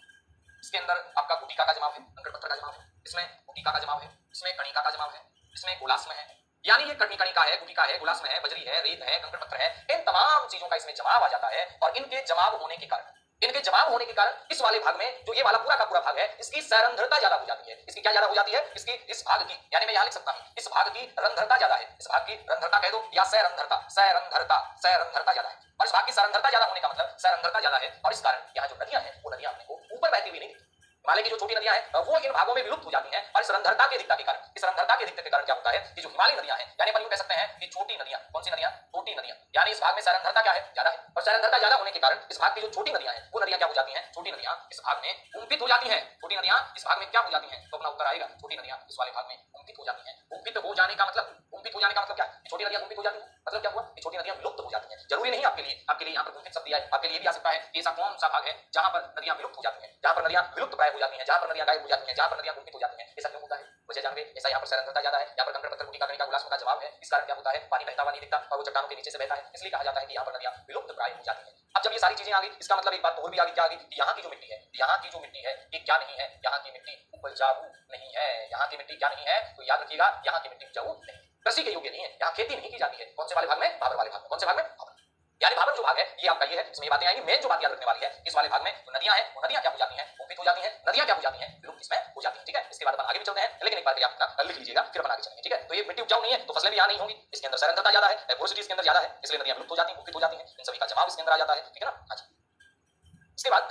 इसके अंदर आपका गुटिका का जमाव है, कंकड़ पत्थर का जमाव है, इसमें गुटिका का जमाव है, इसमें कणिका का जमाव है, इसमें गोलास्म है। यानी ये कणिका है, गुटिका है, गोलास्म है, बजरी है, रेत है, कंकड़ पत्थर है, इन तमाम चीजों का इसमें जमाव आ जाता है। और इनके जमाव होने के कारण, इनके जमाव होने के कारण इस वाले भाग में जो ये वाला पूरा का पूरा भाग है, इसकी सरंध्रता ज्यादा हो जाती है। इसकी क्या ज्यादा हो जाती है? इसकी, इस भाग की, यानी मैं यहां लिख सकता हूं इस भाग की रंध्रता ज्यादा है। इस भाग की रंध्रता कह दो या सरंध्रता, सरंध्रता, सरंध्रता ज्यादा है। और इस भाग की सरंध्रता ज्यादा होने का मतलब सरंध्रता ज्यादा है, और इस कारण यहाँ जो नदियां हैं वो नदियां अपने को ऊपर बहती हुई नहीं दिखती। हिमालय की जो छोटी नदियां हैं वो इन भागों में विलुप्त हो जाती हैं। और इस रंध्रता की अधिकता के कारण, इस रंध्रता की अधिकता के कारण क्या होता है कि जो हिमालय नदियां हैं, यानी अपन यूं कह सकते हैं कि छोटी नदियां, कौन सी नदियां? छोटी नदियां। यानी इस भाग में सरंध्रता क्या है? ज्यादा है। और सरंध्रता ज्यादा होने के कारण इस भाग की जो छोटी नदियां हैं वो नदियां क्या हो जाती हैं? छोटी नदियां इस भाग में कुंपित हो जाती हैं। छोटी नदियां इस भाग में क्या हो जाती हैं? तो अपना उत्तर आएगा छोटी नदियां इस वाले भाग में कुंपित हो जाती हैं। कुंपित हो जाने का मतलब, कुंपित हो जाने का मतलब क्या है? छोटी नदियां कुंपित हो जाती हैं, मतलब क्या हुआ कि छोटी नदियां विलुप्त हो जाती हैं। जरूरी नहीं आपके लिए, आपके लिए यहाँ पर कुंपित शब्द दिया है, आपके लिए भी आ सकता है कि ऐसा कौन सा भाग है जहां पर नदियां विलुप्त हो जाती हैं, जहां पर नदियां विलुप्त प्राय हो जाती हैं, जहां पर नदियां गायब हो जाती हैं, जहां पर नदियां कुंपित हो जाती हैं। ऐसा क्यों होता है? वजह जानवे। ऐसा यहाँ पर सरंध्रता ज्यादा है, यहाँ पर कंकड़ पत्थर, गुटिका, कणिका, गोलास्म का जवाब है। इस कारण क्या होता है? पानी बहता हुआ नहीं दिखता और वो चट्टानों के नीचे से बहता है, इसलिए कहा जाता है कि यहाँ पर नदियां विलुप्त प्राय हो जाती हैं। अब जब ये सारी चीजें आ गई, इसका मतलब एक बात और भी आ गई, क्या आ गई कि यहाँ की जो मिट्टी है, यहाँ की जो मिट्टी है ये क्या नहीं है? यहाँ की मिट्टी उपजाऊ नहीं है। यहाँ की मिट्टी क्या नहीं है? तो याद रखिएगा, यहाँ की मिट्टी उपजाऊ नहीं, कृषि के योग्य नहीं है, यहाँ खेती नहीं की जाती है। कौन से वाले भाग में? भाबर वाले भाग में। कौन से भाग में? भाबर। यानी भाबर जो भाग है ये आपका ये है, इसमें ये बातें आएंगी। मेन जो बात याद रखने वाली है, इस वाले भाग में जो नदियां हैं वो नदियां क्या हो जाती हैं? कुंपित हो जाती हैं। नदियां क्या हो जाती हैं? विलुप्त इसमें हो जाती हैं, ठीक है? इसके बाद अपन आगे भी चलते हैं, लेकिन एक बार के लिए आप अपना लिख लीजिएगा, फिर अपन आगे चलेंगे, ठीक है? तो ये मिट्टी उपजाऊ नहीं है तो फसलें भी यहाँ नहीं होंगी, इसके अंदर सरंध्रता ज्यादा है, पोरोसिटी इसके अंदर ज्यादा है, इसलिए नदियां विलुप्त हो जाती हैं, कुंपित हो जाती हैं, इन सभी का जमाव इसके अंदर आ जाता है, ठीक है ना? अच्छा, इसके बाद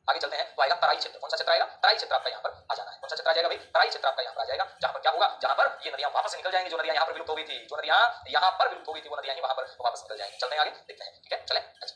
आगे चलते हैं तो आएगा तराई क्षेत्र। कौन सा क्षेत्र आएगा? तराई क्षेत्र आपका यहाँ पर आ जाना है। कौन सा क्षेत्र आ जाएगा भाई? तराई क्षेत्र आपका यहाँ पर आ जाएगा, जहाँ पर क्या होगा? जहाँ पर ये नदियां वापस निकल जाएंगी, जो नदियां यहाँ पर विलुप्त हो गई थी, जो नदियां यहाँ पर विलुप्त हो गई थी वो नदियां ही वहां पर वापस निकल जाएंगी। चलते हैं आगे, देखते हैं, ठीक है? चले। अच्छा,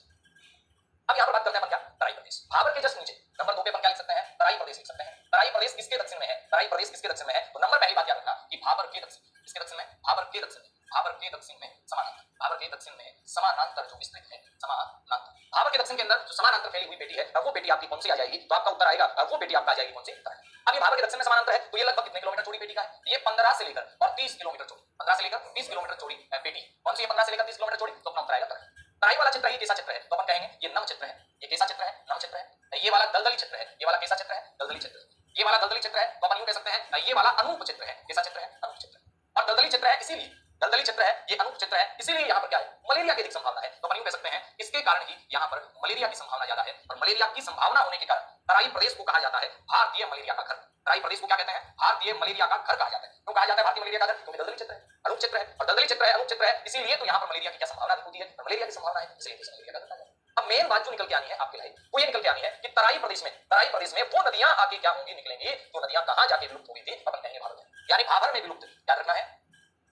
अब यहाँ पर बात करते हैं अपन क्या? तराई प्रदेश। भाबर के जस्ट नीचे नंबर 2 पे अपन क्या लिख सकते हैं? तराई प्रदेश लिख सकते हैं। तराई प्रदेश किसके दक्षिण में है? तराई प्रदेश किसके दक्षिण में है? तो नंबर पहली बात याद रखना कि भाबर के दक्षिण, किसके दक्षिण में? भाबर के दक्षिण में, भाबर के दक्षिण में समानांतर, भाबर के दक्षिण में समानांतर जो विस्तृत है, समानांतर। भाबर के दक्षिण के अंदर जो समानांतर फैली हुई पेटी है वो पेटी आपकी कौन सी आ जाएगी? तो आपका उत्तर आएगा वो पेटी आपका आ जाएगी कौन सी? तराई। अब ये भाबर के दक्षिण में समानांतर है तो ये लगभग कितने किलोमीटर चौड़ी पेटी का है? ये 15 से लेकर और 30 किलोमीटर चौड़ी, 15 से लेकर 30 किलोमीटर चौड़ी पेटी। कौन सी है 15 से लेकर 30 किलोमीटर चौड़ी? तो अपना उत्तर आएगा तराई। तराई वाला क्षेत्र ही कैसा क्षेत्र है? तो अपन कहेंगे ये नम क्षेत्र है, ये कैसा क्षेत्र है? नम क्षेत्र है। ये वाला दलदली क्षेत्र है, ये वाला कैसा क्षेत्र है? दलदली क्षेत्र है। ये वाला दलदली क्षेत्र है तो अपन यूं कह सकते हैं ये वाला अनूप क्षेत्र है। कैसा क्षेत्र है? अनूप क्षेत्र। और दलदली क्षेत्र है इसीलिए, दलदली क्षेत्र है, ये अनूप क्षेत्र है, इसीलिए यहाँ पर क्या है? मलेरिया की अधिक संभावना है। तो अपन यूं कह सकते हैं इसके कारण ही यहाँ पर मलेरिया की संभावना ज्यादा है, और मलेरिया की संभावना होने के कारण तराई प्रदेश को कहा जाता है भारतीय मलेरिया का घर। तराई प्रदेश को क्या कहते हैं? भारतीय मलेरिया का घर कहा जाता है। क्यों कहा जाता है भारतीय मलेरिया का घर? क्योंकि दलदली क्षेत्र है, अनूप क्षेत्र है, और दलदली क्षेत्र है, अनूप क्षेत्र है, इसीलिए तो यहाँ पर मलेरिया की क्या संभावना होती है? मलेरिया की संभावना है, इसलिए मलेरिया का घर कहा जाता है। अब मेन बात जो निकल के आनी है आपके लिए वो ये निकल के आनी है कि तराई प्रदेश में वो नदियां आगे क्या होंगी? निकलेंगी। जो नदियां कहां जाके विलुप्त हो गई थी अपन कहेंगे भाबर में, यानी भाबर में विलुप्त, याद रखना है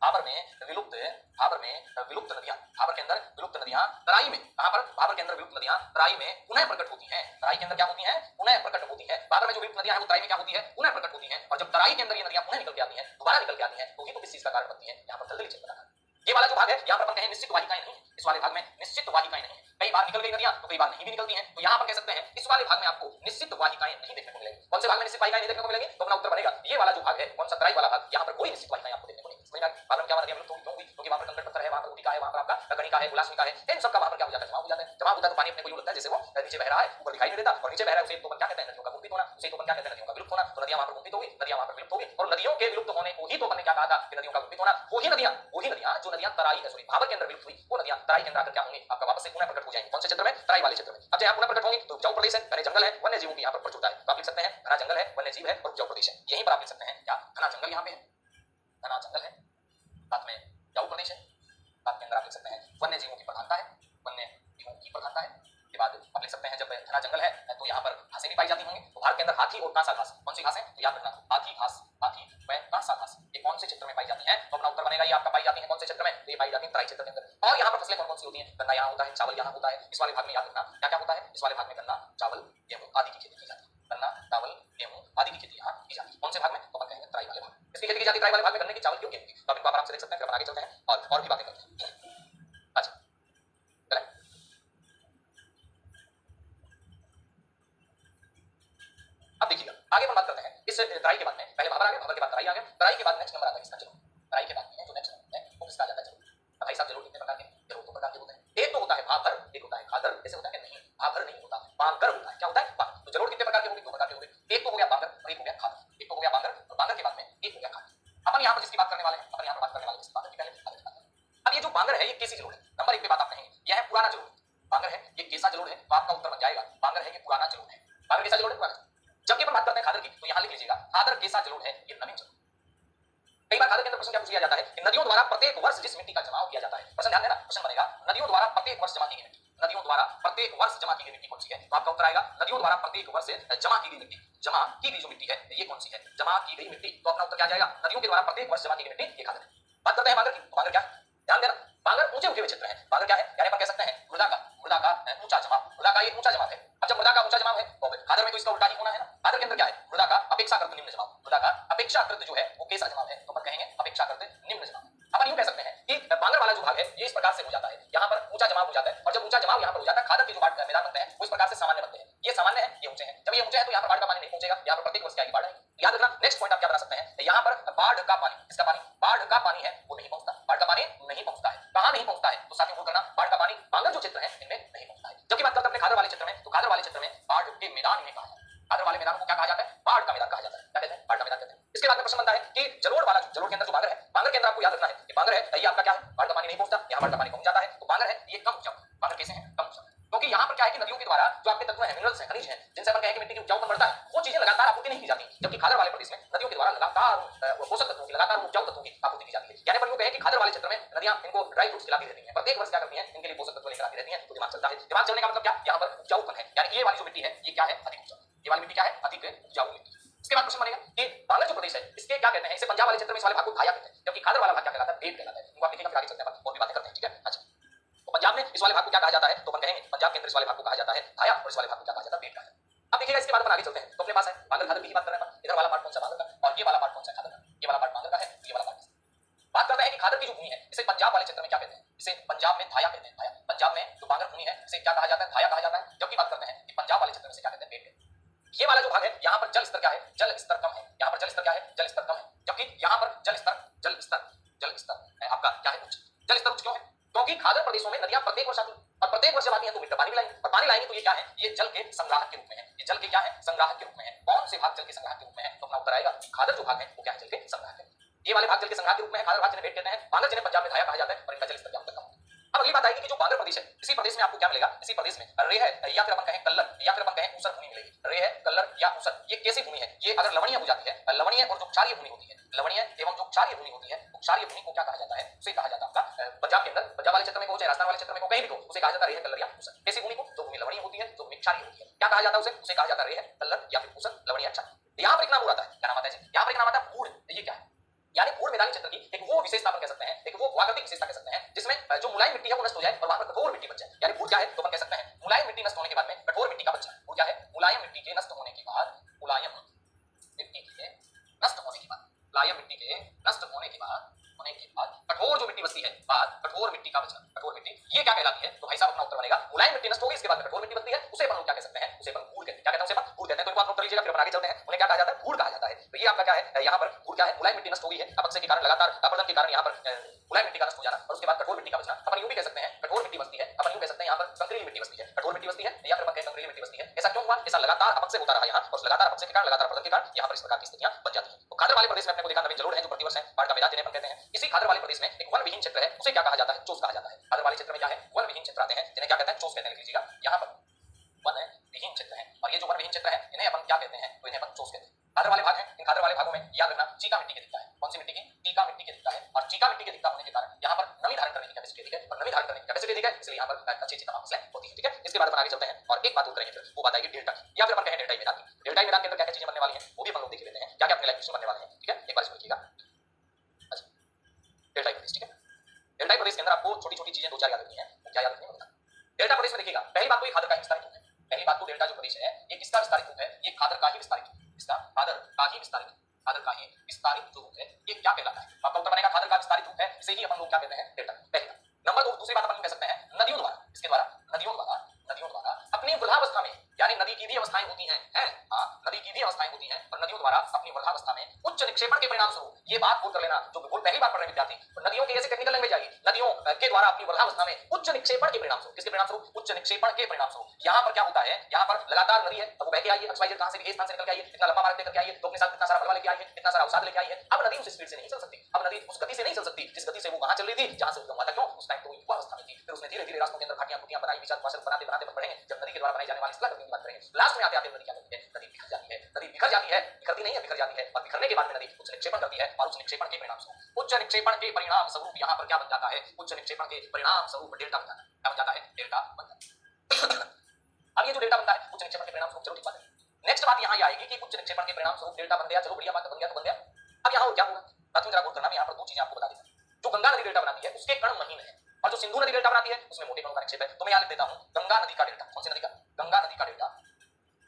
भाबर में विलुप्त, भाबर में विलुप्त नदियां, भाबर के अंदर विलुप्त नदियां तराई में, कहां पर? भाबर के अंदर विलुप्त नदियां तराई में पुनः प्रकट होती हैं। तराई के अंदर क्या होती हैं? पुनः प्रकट होती हैं। भाबर में जो विलुप्त नदियां हैं वो तराई में क्या होती है? पुनः प्रकट होती हैं। और जब तराई के अंदर ये नदियां पुनः निकल के आती हैं, दोबारा निकल के आती हैं, तो ही तो किस चीज का कारण बनती है? यहाँ पर दलदली क्षेत्र का कारण। ये वाला जो भाग है यहाँ पर अपन कहें निश्चित वाहिकाएं नहीं है, इस वाले भाग में निश्चित वाहिकाएं नहीं है, कई बार निकल गई नदियां तो कई बार नहीं भी निकलती हैं, तो यहाँ पर कह सकते हैं इस वाले भाग में आपको निश्चित वाहिकाएं नहीं देखने को मिलेगी। कौन से भाग में निश्चित वाहिकाएं नहीं देखने को मिलेंगी? तो अपना उत्तर बनेगा ये वाला जो भाग है, कौन सा तराई वाला भाग, यहाँ पर कोई निश्चित वाहिकाएं आपको देखने को नहीं। समझ में आ गया? मालूम क्या नदियां विलुप्त होंगी क्योंकि वहां पर कंकड़ पत्थर है, वहां पर ऊटी का है, वहां पर आपका गणिका है, उलास्निका है, इन सब का वहां पर क्या हो जाता है, जमा हो जाता है। जमा होता है तो पानी अपने को यूं लगता है जैसे वो नीचे बह रहा है, ऊपर दिखाई नहीं देता, और नीचे बह रहा है उसे तो अपन क्या कहते हैं, नदियों का कुंठित होना, उसे तो अपन क्या कहते हैं, नदियों का विलुप्त होना। तो नदियां वहां पर कुंठित होगी, नदियां वहां पर विलुप्त होगी, और नदियों के विलुप्त होने को ही तो अपन ने क्या कहा था कि नदियों का कुंठित होना, वही नदियां जो नदियां तराई है, सॉरी भाबर के अंदर विलुप्त हुई, वो नदियां तराई के अंदर आकर क्या होंगी, आपका वापस से पुनः प्रकट हो जाएंगी। कौन से क्षेत्र में? तराई वाले क्षेत्र में। अब जहां पुनः प्रकट होंगी तो उपजाऊ प्रदेश है, घने जंगल है, वन्य जीवों की यहाँ पर प्रचुरता है, तो आप लिख सकते हैं घना जंगल है, वन्य जीव है और उपजाऊ प्रदेश है। यहीं पर आप लिख सकते हैं क्या, घना जंगल यहाँ पे है, घना जंगल है, साथ में उपजाऊ प्रदेश है, साथ में अंदर आप लिख सकते हैं वन्य जीवों की प्रधानता है, वन्य जीवों की प्रधानता है। के बाद आप लिख सकते हैं जब घना जंगल है तो यहाँ पर घासें भी पाई जाती होंगी, तो भारत के अंदर हाथी और कांसा घास, कौन सी घास है तो याद रखना, हाथी घास, हाथी व कांसा घास, ये कौन से क्षेत्र में पाई जाती है, तो अपना उत्तर बनेगा ये आपका पाई जाती है कौन से क्षेत्र में, तो ये पाई जाती है तराई क्षेत्र के अंदर। और यहाँ पर फसलें कौन कौन सी होती हैं, गन्ना यहाँ होता है, चावल यहाँ होता है, इस वाले भाग में याद रखना क्या क्या होता है, इस वाले भाग में गन्ना, चावल, गेहूं आदि की खेती की जाती है, गन्ना, चावल, गेहूं आदि की खेती यहाँ की जाती है। कौन से भाग में, तो अपन कहेंगे तराई वाले भाग, इसकी खेती की जाती है तराई वाले भाग में, गन्ने की, चावल की, गेहूं की। तो आप इनको आराम से देख सकते हैं, फिर अपन आगे चलते हैं और भी बातें करते हैं। अच्छा चलें, अब देखिएगा आगे हम बात करते हैं इस तराई के बाद में, पहले भाबर आ गया, भाबर के बाद तराई आ गया, तराई के बाद नेक्स्ट नंबर आता है इसका जरूर, तराई के बाद में जो नेक्स्ट नंबर है वो किसका आ जाता है जरूर। अब भाई साहब जरूर कितने प्रकार के, जरूर दो प्रकार के होते हैं, एक तो होता है भाबर, एक होता है खादर। ऐसे होता है नहीं, भाबर नहीं होता, बांगर होता है। क्या होता है? बांगर। तो जरूर कितने प्रकार के होंगे, दो प्रकार के होंगे, एक तो हो गया बांगर और एक हो गया खादर, एक तो हो गया बांगर और बांगर के बाद में एक हो गया खादर। अपन यहाँ पर जिसकी बात करने वाले हैं, अपन यहाँ पर बात करने वाले हैं बांगर की, पहले खादर की बात करें। अब ये जो बांगर है ये कैसी जरूर है, नंबर एक पे बात आप कहेंगे यह है पुराना जरूर, बांगर है ये कैसा जरूर है, तो आपका उत्तर बन जाएगा बांगर है ये पुराना जरूर है, बांगर कैसा जरूर है, पुराना। जबकि अपन बात करते हैं खादर की, तो यहाँ लिख लीजिएगा खादर कैसा जरूर है, ये नवीन जरूर। कई बार खादर के अंदर प्रश्न क्या पूछ लिया जाता है कि नदियों द्वारा प्रत्येक वर्ष जिस मिट्टी का जमाव किया जाता है, प्रश्न ध्यान देना, प्रश्न बनेगा नदियों द्वारा प्रत्येक वर्ष जमा की गई मिट्टी, नदियों द्वारा प्रत्येक वर्ष जमा की गई मिट्टी कौन सी है, तो आपका उत्तर आएगा नदियों द्वारा प्रत्येक वर्ष जमा की गई मिट्टी, जमा की गई जो मिट्टी है ये कौन सी है, जमा की गई मिट्टी। तो अपना उत्तर क्या जाएगा, नदियों के द्वारा प्रत्येक वर्ष जमा की गई मिट्टी, ये खादर है। बात करते हैं बांगर की, तो बांगर क्या है, ध्यान देना, बांगर ऊंचे उठे हुए क्षेत्र है। बांगर क्या है, यानी अपन कह सकते हैं मृदा का ऊंचा जमाव, मृदा का ये ऊंचा जमाव है। अब जब मृदा का ऊंचा जमाव है तो खादर में तो इसका उल्टा ही होना है ना, खादर के अंदर क्या है, मृदा का अपेक्षाकृत निम्न जमाव, मृदा का अपेक्षाकृत जो है वो कैसा जमाव है, तो अपन कहेंगे अपेक्षाकृत निम्न जमाव। अपन यूं कह सकते हैं कि बांगर वाला जो भाग है ये इस प्रकार से हो जाता है, यहाँ पर ऊंचा जमाव हो जाता है, और जब ऊंचा जमाव यहाँ पर हो जाता है खादर के जो मैदान बनते हैं वो इस प्रकार से सामान्य बनते हैं, ये सामान्य है ये ऊंचे हैं। जब ये ऊंचे हैं तो यहाँ पर बाढ़ का पानी नहीं पहुंचेगा, यहाँ पर प्रत्येक वर्ष क्या बाढ़ है। याद रखना नेक्स्ट पॉइंट आप क्या बना सकते हैं, यहाँ पर बाढ़ का पानी, इसका पानी बाढ़ का पानी है वो नहीं पहुंचता, बाढ़ का पानी नहीं पहुंचता है, कहां नहीं पहुंचता है, तो साथियों नोट करना बाढ़ का पानी बांगर जो क्षेत्र है इनमें नहीं पहुंचता है। जबकि बात करते हैं अपने खादर वाले क्षेत्र में, तो खादर वाले क्षेत्र में बाढ़ के मैदान इन्हें कहा जाता है, खादर वाले मैदान को क्या कहा जाता है, बाढ़ का मैदान कहा जाता है। क्या कहते हैं, बाढ़ का मैदान कहते हैं। इसके बाद में प्रश्न बनता है कि जलोढ़ वाला, जलोढ़ के अंदर जो बांगर है, बांगर के अंदर आपको याद रखना है कि बांगर है ये आपका क्या है, बाढ़ का पानी नहीं पहुंचता, यहाँ बाढ़ का पानी पहुंच जाता है, तो बांगर है ये कम उपजाऊ, बांगर कैसे है, कम उपजाऊ, क्योंकि यहाँ पर क्या है कि नदियों के द्वारा जो आपके तत्व हैं, मिनरल्स हैं, खनिज हैं, जिनसे अपन कहें कि मिट्टी की उपजाऊपन बढ़ता है, वो चीजें लगातार आपूर्ति नहीं की जाती। जबकि खादर वाले प्रदेश में नदियों के द्वारा लगातार पोषक तत्वों की, लगातार उपजाऊ तत्वों की आपूर्ति की जाती है। यानी पर यूं कहें कि खादर वाले क्षेत्र में नदियां इनको ड्राई फ्रूट्स खिलाती रहती हैं, प्रत्येक वर्ष क्या करती हैं, इनके लिए पोषक तत्व लेकर आती रहती हैं, तो दिमाग चलता है। दिमाग चलने का मतलब क्या, यहाँ पर उपजाऊपन है, यानी ये वाली जो मिट्टी है ये क्या है, अधिक उपजाऊ, ये वाली मिट्टी क्या है, अधिक उपजाऊ मिट्टी। इसके बाद प्रश्न बनेगा कि बांगर जो प्रदेश है इसके क्या कहते हैं, इसे पंजाब वाले क्षेत्र में इस वाले भाग को धाया कहते हैं, जबकि खादर वाला भाग क्या कहलाता है, बेट कहलाता है। इनको आप लिखिएगा, फिर आगे चलते हैं और भी बातें करते हैं, ठीक है। अच्छा तो पंजाब में इस वाले भाग को क्या कहा जाता है, तो अपन कहेंगे पंजाब के अंदर इस वाले भाग को कहा जाता है धाया, और इस वाले भाग को क्या कहा जाता है, बेट कहा जाता है। अब देखिएगा इसके बाद अपन आगे चलते हैं, तो अपने पास है बांगर खादर की ही बात कर रहे हैं, इधर वाला पार्ट कौन सा बांगर का और ये वाला पार्ट कौन सा खादर का, ये वाला पार्ट बांगर का है, ये वाला पार्ट बात करते हैं कि खादर की जो भूमि है इसे पंजाब वाले क्षेत्र में क्या कहते हैं, इसे पंजाब में धाया कहते हैं, धाया। पंजाब में जो बांगर भूमि है इसे क्या कहा जाता है, धाया कहा जाता है। जबकि बात करते हैं कि पंजाब वाले क्षेत्र में क्या कहते हैं, बेट। ये वाला जो भाग है यहाँ पर जल स्तर क्या है, जल स्तर कम है, यहाँ पर जल स्तर क्या है, जल स्तर कम है, जबकि यहाँ पर जल स्तर है आपका क्या है, उच्च। जल स्तर उच्च क्यों है, क्योंकि खादर प्रदेशों में नदियां प्रत्येक वर्ष आती हैं, और प्रत्येक वर्ष जब आती हैं तो मीटर पानी भी लाएंगे, और पानी लाएंगे तो ये क्या है, ये जल के संग्राहक के रूप में है, ये जल के क्या है, संग्राहक के रूप में है। कौन से भाग जल के संग्राहक के रूप में है, तो अपना उत्तर आएगा खादर जो भाग है वो क्या है, जल के संग्राहक है। ये वाले भाग जल के संग्राहक के रूप में है, खादर भाग जिन्हें बेट कहते हैं, बांगर जिन्हें पंजाब में धाया कहा जाता है, और इनका जल स्तर क्या होता है। अब अगली बात आएगी कि जो बांगर प्रदेश है इसी प्रदेश में आपको क्या मिलेगा, इसी प्रदेश में रेह है या फिर अपन कहें कल्लर या फिर अपन कहें ऊसर भूमि मिलेगी। रेह, कल्लर या ऊसर ये कैसी भूमि है, ये अगर लवणीय हो जाती है, लवणीय और जो क्षारीय भूमि होती है, लवणीय एवं जो क्षारीय भूमि होती है, तो क्षारीय भूमि को क्या कहा जाता है, उसे कहा जाता है आपका पंजाब के अंदर, पंजाब वाले क्षेत्र में हो चाहे राजस्थान वाले क्षेत्र में हो, कहीं भी हो, उसे कहा जाता है रेह, कल्लर या ऊसर। कैसी भूमि को, जो भूमि लवणीय होती है, जो भूमि क्षारीय होती है, क्या कहा जाता है उसे कहा जाता है रेह, कल्लर या फिर ऊसर, लवणीय, क्षारीय। यहाँ पर एक नाम आता है, क्या नाम आता है, यहाँ पर एक नाम आता है भूड़। ये क्या है, यानी भूड़ मैदानी क्षेत्र की एक वो विशेषता अपन कह सकते हैं, एक वो भूआकृतिक विशेषता कह सकते हैं जिसमें जो मुलायम मिट्टी है वो नष्ट हो जाए और वहां पर कठोर मिट्टी बच जाए। यानी भूड़ क्या है, तो अपन कह सकते हैं मुलायम मिट्टी नष्ट होने के बाद में कठोर मिट्टी का बचना। भूड़ क्या है, मुलायम मिट्टी के नष्ट होने के बाद, मुलायम मिट्टी के नष्ट होने के बाद, मुलायम मिट्टी के नष्ट होने के बाद कठोर जो मिट्टी बचती बचती है, बाद कठोर मिट्टी का बचना। कठोर मिट्टी ये क्या कहलाती है? तो भाई साहब अपना उत्तर बनेगा मुलायम मिट्टी नष्ट होगी, इसके बाद कठोर मिट्टी बनती है, उसे अपन लोग क्या कह सकते हैं? उसे अपन धूल कहते हैं। क्या कहते हैं? उसे अपन धूल कहते हैं। तो इनको आप नोट कर लीजिएगा, फिर अपन आगे चलते हैं। उन्हें क्या कहा जाता है? धूल कहा जाता है। तो ये आपका क्या है? यहाँ पर धूल क्या है? मुलायम मिट्टी नष्ट हो गई है अपक्षय के कारण, लगातार अपरदन के कारण यहाँ पर मुलायम मिट्टी का नष्ट हो जाना, और उसके बाद कठोर मिट्टी का बचना। अपन यूं भी कह सकते हैं कठोर मिट्टी बचती है, अपन यूं कह सकते हैं यहाँ पर कंकरीली मिट्टी बचती है, कठोर मिट्टी बचती है, या फिर अपन कहें कंकरीली मिट्टी बचती है। ऐसा क्यों हुआ? ऐसा लगातार अपक्षय होता रहा यहाँ, और लगातार अपक्षय के कारण, लगातार अपरदन के कारण यहाँ पर इस प्रकार की स्थितियां बन जाती हैं। तो खादर वाले प्रदेश में अपने को देखा नवीन जलोढ़ है जो प्रतिवर्ष है बाढ़ का मैदान जिन्हें अपन कहते हैं। इसी खादर वाले प्रदेश में एक वन विहीन क्षेत्र है, उसे क्या कहा जाता है? चोस कहा जाता है। खादर वाले क्षेत्र में क्या है? वन विहीन क्षेत्र आते हैं, जिन्हें क्या कहते हैं? चोस कहते हैं। लिख लीजिएगा, यहाँ पर वन विहीन क्षेत्र है, और ये जो वन विहीन क्षेत्र है इन्हें अपन क्या कहते हैं? तो इन्हें अपन चोस कहते हैं। खादर वाले भाग हैं, इन खादर वाले भागों में याद रखना चीका मिट्टी के दिखता है। कौन सी मिट्टी की? चीका मिट्टी के दिखता है, और चीका मिट्टी के दिखता होने के कारण यहाँ पर नमी धारण करने की कैपेसिटी अधिक है, और नमी धारण करने की कैपेसिटी अधिक है, इसलिए यहाँ पर अच्छी अच्छी तमाम फसलें होती है। ठीक है, इसके बाद अपन आगे चलते हैं और एक बात और करेंगे, फिर वो बात आएगी डेल्टा की, या फिर अपन कहें डेल्टाई मैदान की। डेल्टाई मैदान के अंदर क्या क्या चीजें बनने वाली हैं वो भी अपन लोग देख लेते हैं, क्या क्या अपने लाइफ में बनने वाले हैं। ठीक है, एक बार इसको लिखिएगा। अच्छा, डेल्टाई प्रदेश। ठीक है, डेल्टाई प्रदेश के अंदर आपको छोटी छोटी चीजें दो चार याद रखनी है। क्या याद रखनी है? डेल्टा प्रदेश में देखिएगा, पहली बात तो ये खादर का ही विस्तारित रूप है। पहली बात तो डेल्टा जो प्रदेश है ये किसका विस्तारित रूप है? ये खादर का ही विस्तारित रूप है। इसका खादर का ही विस्तारित, खादर का ही विस्तारित जो रूप है ये क्या कहलाता है? आपका उत्तर बनेगा खादर का विस्तारित रूप है, इसे ही अपन लोग क्या कहते हैं? डेल्टा। पहली बात। नंबर दो, दूसरी बात अपन कह सकते हैं नदियों द्वारा, इसके द्वारा नदियों द्वारा अपनी वृद्धावस्था में, यानी नदी की भी अवस्थाएं होती हैं, नदी की भी अवस्थाएं होती हैं, और नदियों द्वारा अपनी वृद्धावस्था में उच्च निक्षेपण के परिणाम स्वरूप, ये बात बोल कर लेना जो बिल्कुल पहली बार पढ़ रहे विद्यार्थी, नदियों की ऐसी टेक्निकल लैंग्वेज आएगी, नदियों के द्वारा अपनी वृद्धावस्था में उच्च निक्षेपण के परिणाम स्वरूप, किसके परिणाम स्वरूप? उच्च निक्षेपण के परिणाम स्वरूप। यहाँ पर क्या होता है? यहाँ पर लगातार नदी है, अब वो बह के आई है, एक्सवाईजेड कहां से भी, स्थान से निकल के आई है, इतना लंबा मार्ग लेकर के आई है, तो अपने साथ इतना सारा बलवा लेके आई है, इतना सारा अवसाद लेके आई है। अब नदी उस स्पीड से नहीं चल सकती, अब नदी उस गति से नहीं चल सकती जिस गति से वो वहां चल रही थी, जहां से वो क्यों? उस टाइम तो वो युवा अवस्था में थी। फिर उसने धीरे धीरे रास्तों के अंदर घाटियां कुटियां बनाई, विचार भाषण बनाते बनाते बढ़ेंगे, जब नदी के द्वारा बनाई जाने वाली सलाह की बात करेंगे, लास्ट में आते आते नदी क्या करती है? नदी बिखर जाती है। नदी बिखर जाती है, बिखरती नहीं है, बिखर जाती है, और बिखरने के बाद में नदी उच्च निक्षेपण करती है, और उच्च निक्षेपण के परिणाम स्वरूप, उच्च निक्षेपण के परिणाम स्वरूप यहाँ पर क्या बन जाता है? उच्च निक्षेपण के परिणाम स्वरूप डेल्टा बन जाता है। क्या बन जाता है? डेल्टा बन जाता है। अब ये जो डेल्टा बनता है उच्च निक्षेपण के परिणाम स्वरूप, चलो ठीक बात है। नेक्स्ट बात यहाँ आएगी कि उच्च निक्षेपण के परिणाम स्वरूप डेल्टा बन गया, चलो बढ़िया बात, बन गया तो बन गया। अब यहाँ क्या होगा? साथियों जरा गौर करना, मैं यहाँ पर दो चीजें आपको बता देता हूँ। जो गंगा नदी डेल्टा बनाती है उसके कण महीन है, और जो सिंधु नदी डेल्टा बनाती है उसमें मोटे कणों का निक्षेप है। तो मैं यहाँ लिख देता हूँ गंगा नदी का डेल्टा। कौन सी नदी का? गंगा नदी का डेल्टा,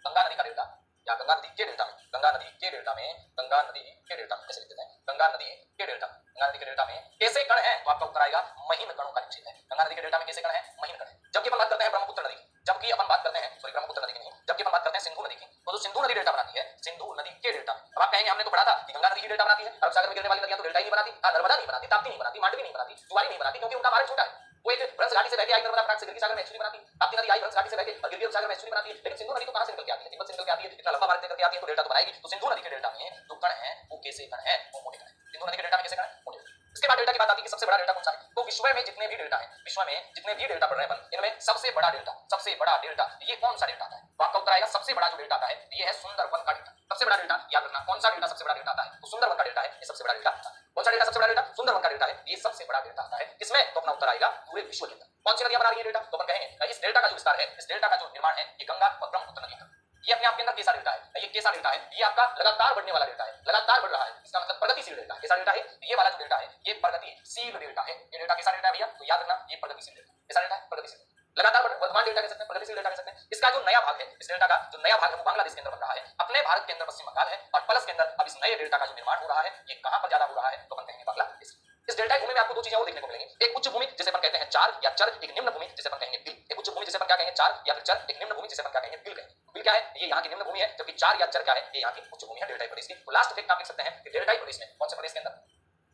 गंगा नदी का डेल्टा, या गंगा नदी के डेल्टा में, गंगा नदी के डेल्टा में, गंगा नदी के डेल्टा में कैसे लिख देते हैं? गंगा नदी के डेल्टा, गंगा नदी के डेल्टा में कैसे कण है? तो आपका उत्तर आएगा महीन कणों का निक्षेप है। गंगा नदी के डेल्टा में कैसे कण है? महीन कण है। जबकि अपन बात करते हैं ब्रह्मपुत्र नदी की, जबकि अपन बात करते हैं, सॉरी ब्रह्मपुत्र नदी की नहीं, जबकि अपन बात करते हैं सिंधु नदी की, तो जो सिंधु नदी डेल्टा बनाती है, सिंधु नदी के डेल्टा। अब आप कहेंगे हमने तो पढ़ा था कि गंगा नदी की डेल्टा बनाती है, अरब सागर में गिरने वाली नदियां तो डेल्टा ही नहीं बनाती, नर्मदा नहीं बनाती, ताप्ती नहीं बनाती, मांडवी नहीं बनाती, जुआरी नहीं बनाती, क्योंकि उनका मार्ग छोटा है। वो एक भ्रंश घाटी से बह के आई नर्मदा प्रांत से गिरगी सागर में एस्चुरी बनाती, ताप्ती नदी आई भ्रंश घाटी से बह के और गिरगी सागर में एस्चुरी बनाती है। लेकिन सिंधु नदी तो कहां से निकल के आती है? तिब्बत से निकल के आती है, इतना लंबा मार्ग लेकर के आती है, तो डेल्टा तो बनाएगी। तो सिंधु नदी के डेल्टा में जो कण है वो कैसे कण है? वो मोटे कण है। सिंधु नदी के डेल्टा में कैसे कण है? मोटे। इसके बाद डेल्टा की बात आती है कि सबसे बड़ा डेल्टा कौन सा है? तो विश्व में जितने भी डेल्टा है, विश्व में जितने भी डेल्टा पढ़ रहे हैं इनमें सबसे बड़ा डेल्टा, सबसे बड़ा डेल्टा ये कौन सा डेल्टा आता है? तो आपका उत्तर आएगा सबसे बड़ा जो डेल्टा आता है ये है सुंदरबन का डेल्टा। सबसे बड़ा डेल्टा याद रखना, कौन सा डेल्टा सबसे बड़ा डेल्टा आता है? तो सुंदरबन का डेल्टा है, ये सबसे बड़ा डेल्टा आता है। कौन सा डेल्टा सबसे बड़ा डेल्टा? सुंदरबन का डेल्टा है, ये सबसे बड़ा डेल्टा आता है। किसमें? तो अपना उत्तर आएगा पूरे विश्व के अंदर। कौन सी नदियां बना रही है डेल्टा? तो अपन कहेंगे इस डेल्टा का जो विस्तार है, इस डेल्टा का जो निर्माण है ये गंगा और ब्रह्मपुत्र नदी का, ये अपने आप के अंदर कैसा डेल्टा है? ये कैसा डेल्टा है? ये आपका लगातार बढ़ने वाला डेल्टा है, लगातार बढ़ रहा है, इसका मतलब प्रगतिशील डेल्टा। कैसा डेल्टा है? ये वाला जो डेल्टा है ये प्रगतिशील डेल्टा है। ये डेल्टा कैसा डेल्टा है भैया? तो याद रखना ये प्रगतिशील डेल्टा। कैसा डेल्टा है? प्रगतिशील, लगातार वर्तमान डेल्टा कह सकते हैं, प्रगतिशील डेल्टा कह सकते हैं। इसका जो नया भाग है, इस डेल्टा का जो नया भाग है वो बांग्लादेश के अंदर बन रहा है, अपने भारत के अंदर पश्चिम बंगाल है, और प्लस के अंदर अब इस नए डेल्टा का जो निर्माण हो रहा है ये कहां पर ज्यादा हो रहा है? तो अपन कहेंगे बांग्लादेश। इस डेल्टा भूमि में आपको दो चीजें और देखने को मिलेंगी, एक उच्च भूमि जिसे अपन कहते हैं चार या चर, एक निम्न भूमि जिसे अपन कहेंगे बिल। एक उच्च भूमि जिसे अपन क्या कहेंगे? चार या फिर चर, एक निम्न भूमि जिसे अपन क्या कहेंगे? बिल कहेंगे। बिल क्या है? ये यहाँ की निम्न भूमि है, जबकि चार या चर क्या है? ये यहाँ की उच्च भूमि है डेल्टाई प्रदेश की। तो लास्ट फैक्ट आप लिख सकते हैं कि डेल्टाई प्रदेश में, कौन से प्रदेश के अंदर?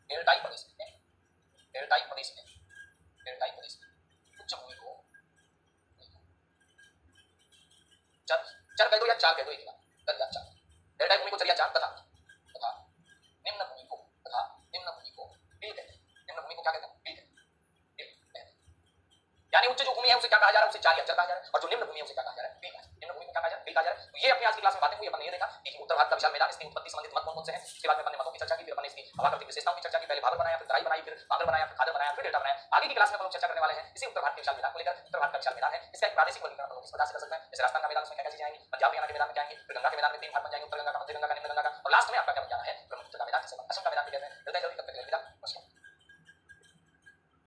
डेल्टाई प्रदेश में, डेल्टाई प्रदेश में, डेल्टाई प्रदेश में उच्च भूमि को चर कह दो या चार कह दो, एक बात चर या चार, डेल्टाई भूमि को चर या चार तथा निम्न भूमि को बिल कहते हैं। निम्न भूमि को क्या कहते हैं? बिल कहते हैं। यानी उच्च जो भूमि है उसे क्या कहा जा रहा है? उसे चार या चर कहा जा रहा है, और जो निम्न भूमि है उसे क्या कहा जा रहा है? बिल कहा जा रहा है। निम्न भूमि को क्या कहा जा रहा है? बिल कहा जा रहा है। तो ये अपनी आज की क्लास में बातें हुई, अपन ने ये देखा कि उत्तर भारत का विशाल मैदान, इसकी उत्पत्ति संबंधित मत कौन-कौन से हैं, इसके बाद में अपन ने मतों की चर्चा की, फिर अपन ने इसकी अवाकृतिक विशेषताओं की चर्चा की, पहले भाबर बनाया, फिर तराई बनाई, फिर बांगर बनाया, फिर खादर बनाया, फिर डेल्टा बनाया। आगे की क्लास में अपन लोग चर्चा करने वाले हैं इसी उत्तर भारत के विशाल मैदान को लेकर। उत्तर भारत का विशाल मैदान है, इसका एक प्रादेशिक वर्गीकरण अपन लोग इस प्रकार से कर सकते हैं। जैसे राजस्थान का मैदान, उसमें क्या क्या चीजें आएंगी? पंजाब हरियाणा के मैदान में क्या आएंगे? फिर गंगा के मैदान में तीन भाग बन जाएंगे, उत्तर गंगा का, मध्य गंगा का, निम्न गंगा का, और लास्ट में आपका क्या बन जाना है? ब्रह्मपुत्र का मैदान।